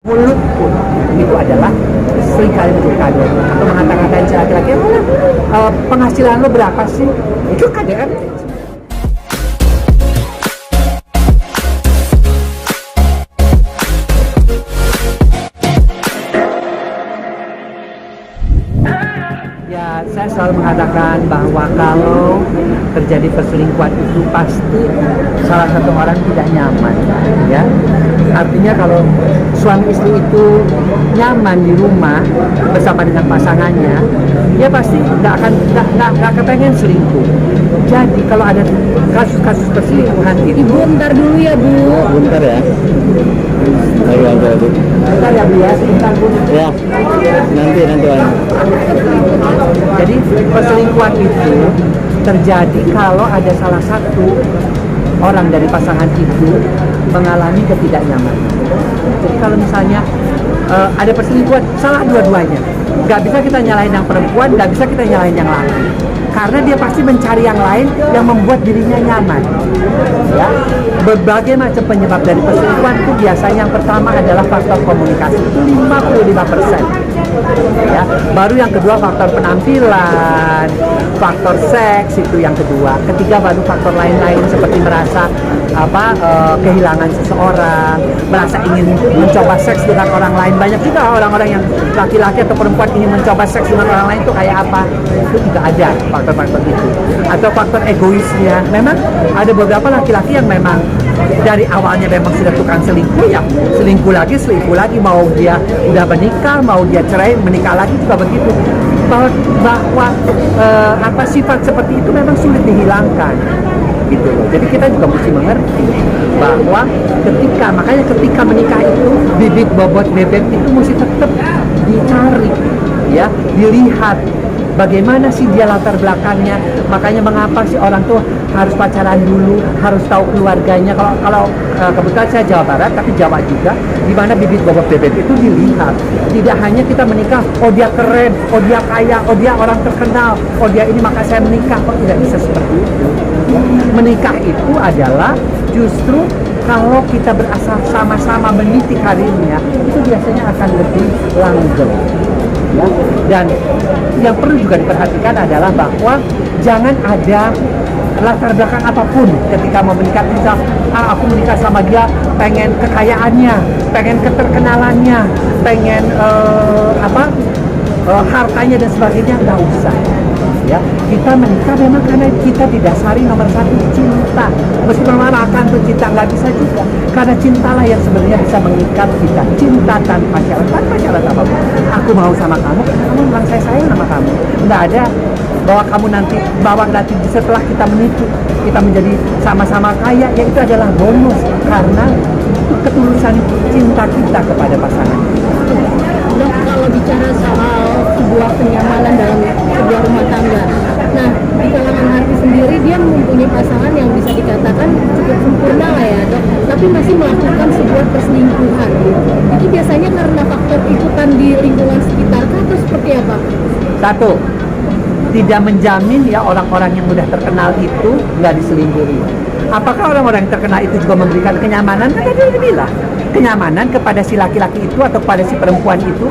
Mulut pun itu adalah seringkali menjadi kado atau mengata-ngatain si laki-laki, penghasilan lo berapa sih? Itu KDRT. Ya, saya selalu mengatakan bahwa kalau terjadi perselingkuhan itu pasti salah satu orang tidak nyaman, ya. Artinya kalau suami istri itu nyaman di rumah bersama dengan pasangannya, dia pasti nggak kepengen selingkuh. Jadi kalau ada kasus-kasus perselingkuhan itu, Ibu ntar dulu ya Bu. Bentar ya. Ayo Bu. bentar ya Bu ya, sebentar Bu. Ya. Nanti. Jadi perselingkuhan itu terjadi kalau ada salah satu orang dari pasangan itu mengalami ketidaknyamanan. Jadi kalau misalnya ada perselingkuhan, salah dua-duanya. Nggak bisa kita nyalahin yang perempuan, nggak bisa kita nyalahin yang laki. Karena dia pasti mencari yang lain yang membuat dirinya nyaman. Ya, berbagai macam penyebab dari perselingkuhan itu biasanya yang pertama adalah faktor komunikasi, itu 55%. Ya, baru yang kedua faktor penampilan, faktor seks itu yang kedua. Ketiga baru faktor lain-lain seperti merasa kehilangan seseorang, merasa ingin mencoba seks dengan orang lain. Banyak juga orang-orang yang laki-laki atau perempuan ingin mencoba seks dengan orang lain itu kayak apa? Itu juga ada faktor-faktor itu. Atau faktor egoisnya. Memang ada beberapa laki-laki yang memang dari awalnya memang sudah tukang selingkuh, ya selingkuh lagi, mau dia udah menikah, mau dia cerai, menikah lagi juga begitu. Bahwa sifat seperti itu memang sulit dihilangkan gitu loh. Jadi kita juga mesti mengerti bahwa makanya ketika menikah itu bibit bobot bebek itu mesti tetap dicari, ya, dilihat bagaimana sih dia latar belakangnya. Makanya mengapa sih orang tuh harus pacaran dulu, harus tahu keluarganya. Kalau kebetulan saya Jawa Barat, tapi Jawa juga, di mana bibit bobot bebek itu dilihat. Tidak hanya kita menikah, oh dia keren, oh dia kaya, oh dia orang terkenal, oh dia ini maka saya menikah. Kok tidak bisa seperti itu? Menikah itu adalah justru kalau kita berasal sama-sama meniti karirnya, itu biasanya akan lebih langgeng. Ya, dan yang perlu juga diperhatikan adalah bahwa jangan ada latar belakang apapun ketika mau menikah. Misal, aku menikah sama dia pengen kekayaannya, pengen keterkenalannya, pengen hartanya dan sebagainya, nggak usah. Ya, kita menikah memang karena kita didasari nomor satu cinta. Meskipun akan tuh cinta, nggak bisa juga. Karena cintalah yang sebenarnya bisa mengikat kita. Cinta tanpa syarat apapun. Aku mau sama kamu bilang saya sayang sama kamu. Nggak ada bahwa nanti setelah kita menikah kita menjadi sama-sama kaya, ya itu adalah bonus karena ketulusan cinta kita kepada pasangan. Dok, kalau bicara soal sebuah kenyamanan dalam sebuah rumah tangga, nah di kalangan Harti sendiri dia mempunyai pasangan yang bisa dikatakan cukup sempurna lah ya Dok, tapi masih melakukan sebuah perselingkuhan. Itu biasanya karena faktor ikutan di lingkungan sekitar atau seperti apa? Satu, tidak menjamin ya orang-orang yang mudah terkenal itu nggak diselingkuhi. Apakah orang-orang yang terkenal itu juga memberikan kenyamanan? Kan dia bilang kenyamanan kepada si laki-laki itu atau kepada si perempuan itu,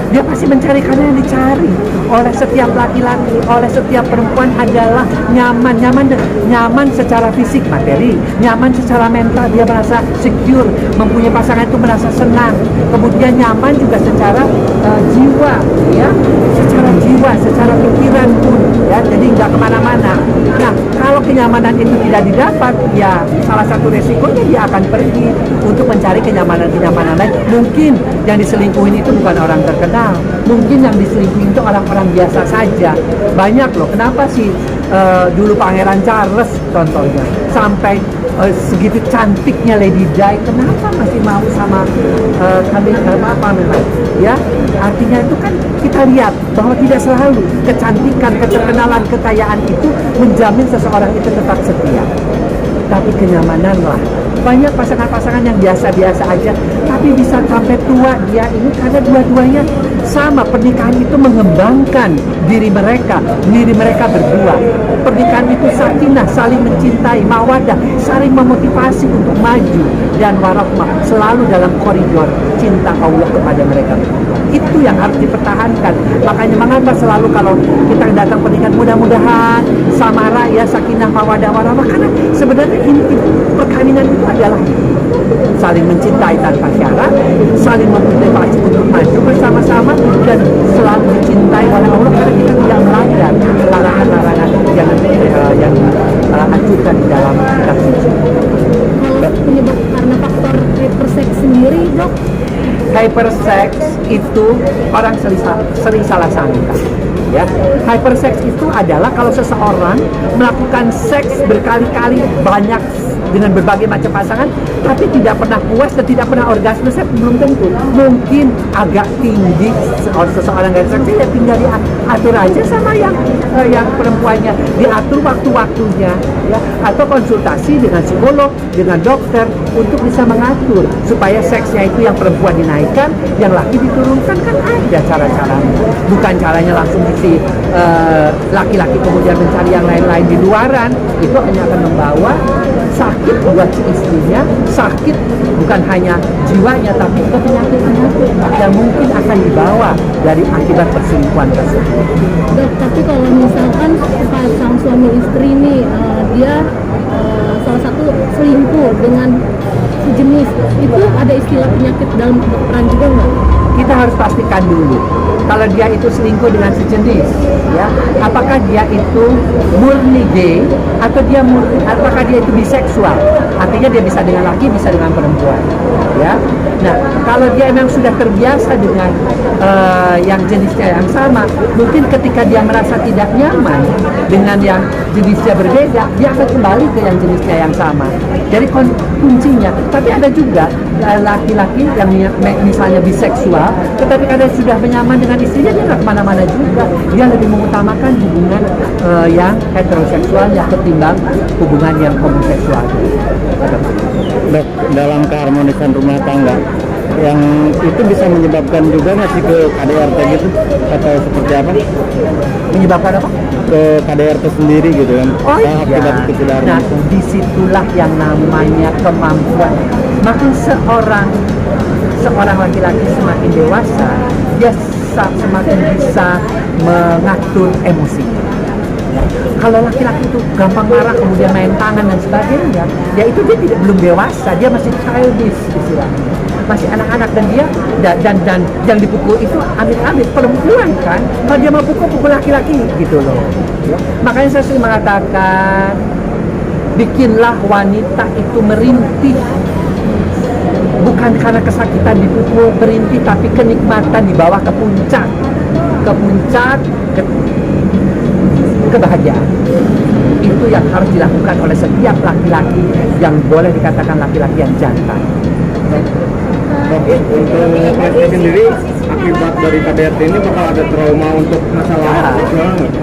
dia pasti mencari karena yang dicari oleh setiap laki-laki, oleh setiap perempuan adalah nyaman secara fisik materi, nyaman secara mental, dia merasa secure, mempunyai pasangan itu merasa senang, kemudian nyaman juga secara jiwa, ya, secara pikiran pun, ya, jadi nggak kemana-mana. Nah, kalau kenyamanan itu tidak didapat, ya salah satu resikonya dia akan pergi untuk mencari kenyamanan lain. Mungkin yang diselingkuhin itu bukan orang terkenal, mungkin yang diselingkuhin itu orang-orang biasa saja. Banyak loh. Kenapa sih dulu Pangeran Charles contohnya sampai segitu cantiknya Lady Di, kenapa masih mau sama ya? Artinya itu kan kita lihat bahwa tidak selalu kecantikan, keterkenalan, kekayaan itu menjamin seseorang itu tetap setia. Tapi kenyamanan lah. Banyak pasangan-pasangan yang biasa-biasa aja, tapi bisa sampai tua dia ini karena dua-duanya Sama, pernikahan itu mengembangkan diri mereka berdua. Pernikahan itu sakinah, saling mencintai, mawadah, saling memotivasi untuk maju, dan warahmah, selalu dalam koridor cinta Allah kepada mereka berdua. Itu yang harus dipertahankan. Makanya mengapa selalu kalau kita datang pernikahan, mudah-mudahan samara ya, sakinah, mawadah, warahmah, karena sebenarnya inti perkawinan itu adalah saling mencintai tanpa syarat, saling memotivasi untuk maju bersama-sama, dan selalu dicintai oleh Allah karena kita tidak melanggar larangan-larangan yang acukan di dalam kitab suci. Kalau penyebab karena faktor hypersex sendiri, Dok? Hypersex itu orang sering salah sangka. Ya, hypersex itu adalah kalau seseorang melakukan seks berkali-kali banyak dengan berbagai macam pasangan, tapi tidak pernah puas dan tidak pernah orgasme. Saya belum tentu. Mungkin agak tinggi seseorang dari seks, ya tinggal diatur aja sama yang perempuannya, diatur waktu-waktunya, ya, atau konsultasi dengan psikolog, dengan dokter untuk bisa mengatur supaya seksnya itu yang perempuan dinaikkan, yang laki diturunkan. Kan ada cara-caranya. Bukan caranya langsung isi laki-laki kemudian mencari yang lain-lain di luaran. Itu hanya akan membawa sakit buat si istrinya, sakit bukan hanya jiwanya tapi ke penyakit-penyakit yang mungkin akan dibawa dari akibat perselingkuhan tersebut. Dok, tapi kalau misalkan sang suami istri nih dia salah satu selingkuh dengan sejenis, itu ada istilah penyakit dalam kedokteran juga nggak? Kita harus pastikan dulu kalau dia itu selingkuh dengan sejenis, ya, apakah dia itu murni gay atau apakah dia itu biseksual, artinya dia bisa dengan laki, bisa dengan perempuan, ya. Nah, kalau dia memang sudah terbiasa dengan yang jenisnya yang sama, mungkin ketika dia merasa tidak nyaman dengan yang jenisnya berbeda, dia akan kembali ke yang jenisnya yang sama. Jadi kuncinya. Tapi ada juga laki-laki yang misalnya biseksual, tetapi kadang sudah menyaman dengan istrinya, dia nggak kemana-mana juga. Dia lebih mengutamakan hubungan yang heteroseksualnya ketimbang hubungan yang homoseksual. Dok, dalam keharmonisan rumah tangga yang itu bisa menyebabkan juga nggak sih ke KDRT gitu, atau seperti apa? Menyebabkan apa? Ke KDRT sendiri gitu kan? Oh iya. Akibat kecelakaan. Nah, disitulah yang namanya kemampuan. Makin seorang laki-laki semakin dewasa, dia semakin bisa mengatur emosi. Kalau laki-laki itu gampang marah, kemudian main tangan dan sebagainya, ya itu dia belum dewasa, dia masih childish istilahnya, masih anak-anak, dan dia dan yang dipukul itu amit-amit perempuan kan, kalau dia mau pukul laki-laki gitu loh. Ya. Makanya saya sering mengatakan, bikinlah wanita itu merintih, bukan karena kesakitan dipukul berintih, tapi kenikmatan di bawah ke puncak kebahagiaan. Itu yang harus dilakukan oleh setiap laki-laki yang boleh dikatakan laki-laki yang jantan. Untuk Leslie sendiri, akibat dari KDRT ini bakal ada trauma untuk masalah seksual nggak?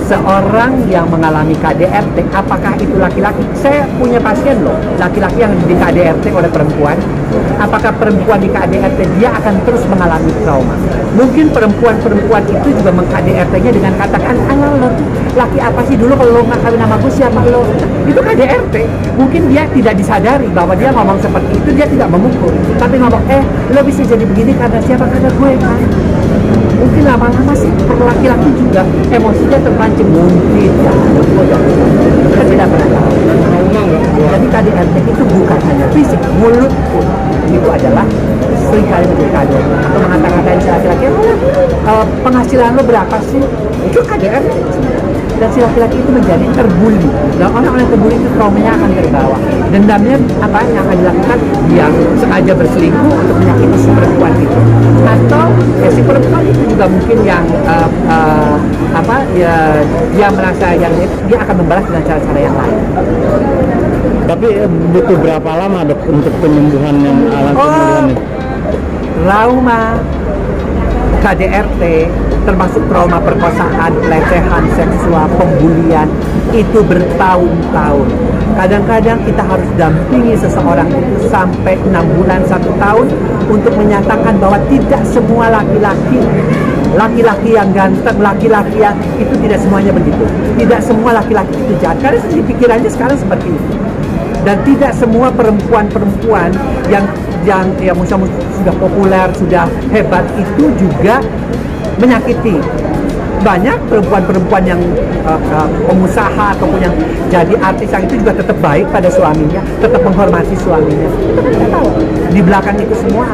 Seorang yang mengalami KDRT, apakah itu laki-laki? Saya punya pasien loh, laki-laki yang di KDRT oleh perempuan. Apakah perempuan di KDRT dia akan terus mengalami trauma? Mungkin perempuan-perempuan itu juga meng-KDRT-nya dengan katakan, lo laki apa sih dulu kalau lo nggak kawin sama gue, siapa lo? Itu KDRT. Mungkin dia tidak disadari bahwa dia ngomong seperti itu, dia tidak memukul, tapi ngomong, lo bisa jadi begini karena siapa, karena gue kan. Mungkin lama-lama sih laki-laki juga emosinya terpancing, mungkin ya, kita tidak pernah tahu. Jadi KDRT itu bukan hanya fisik, mulut pun itu adalah seringkali menjadi KDRT. Atau mengatakan si laki-laki, penghasilan lo berapa sih? Itu KDRT. Dan si laki-laki itu menjadi terbuli. Dan orang-orang terbuli itu traumanya akan terbawa. Dendamnya apa yang akan dilakukan? Dia sengaja berselingkuh untuk menyakiti si perempuan itu. Atau si perempuan itu juga mungkin yang dia merasa yang dia akan membalas dengan cara-cara yang lain. Tapi butuh berapa lama dok untuk penyembuhan yang alami? Trauma, KDRT termasuk trauma perkosaan, pelecehan seksual, pembulian, itu bertahun-tahun. Kadang-kadang kita harus dampingi seseorang itu sampai 6 bulan, 1 tahun untuk menyatakan bahwa tidak semua laki-laki yang ganteng, laki-laki yang itu tidak semuanya begitu. Tidak semua laki-laki itu jahat. Karena pikirannya sekarang seperti itu. Dan tidak semua perempuan-perempuan yang sudah populer, sudah hebat itu juga menyakiti. Banyak perempuan-perempuan yang pengusaha ataupun yang jadi artis yang itu juga tetap baik pada suaminya, tetap menghormati suaminya. Kita kan tidak tahu di belakang itu semua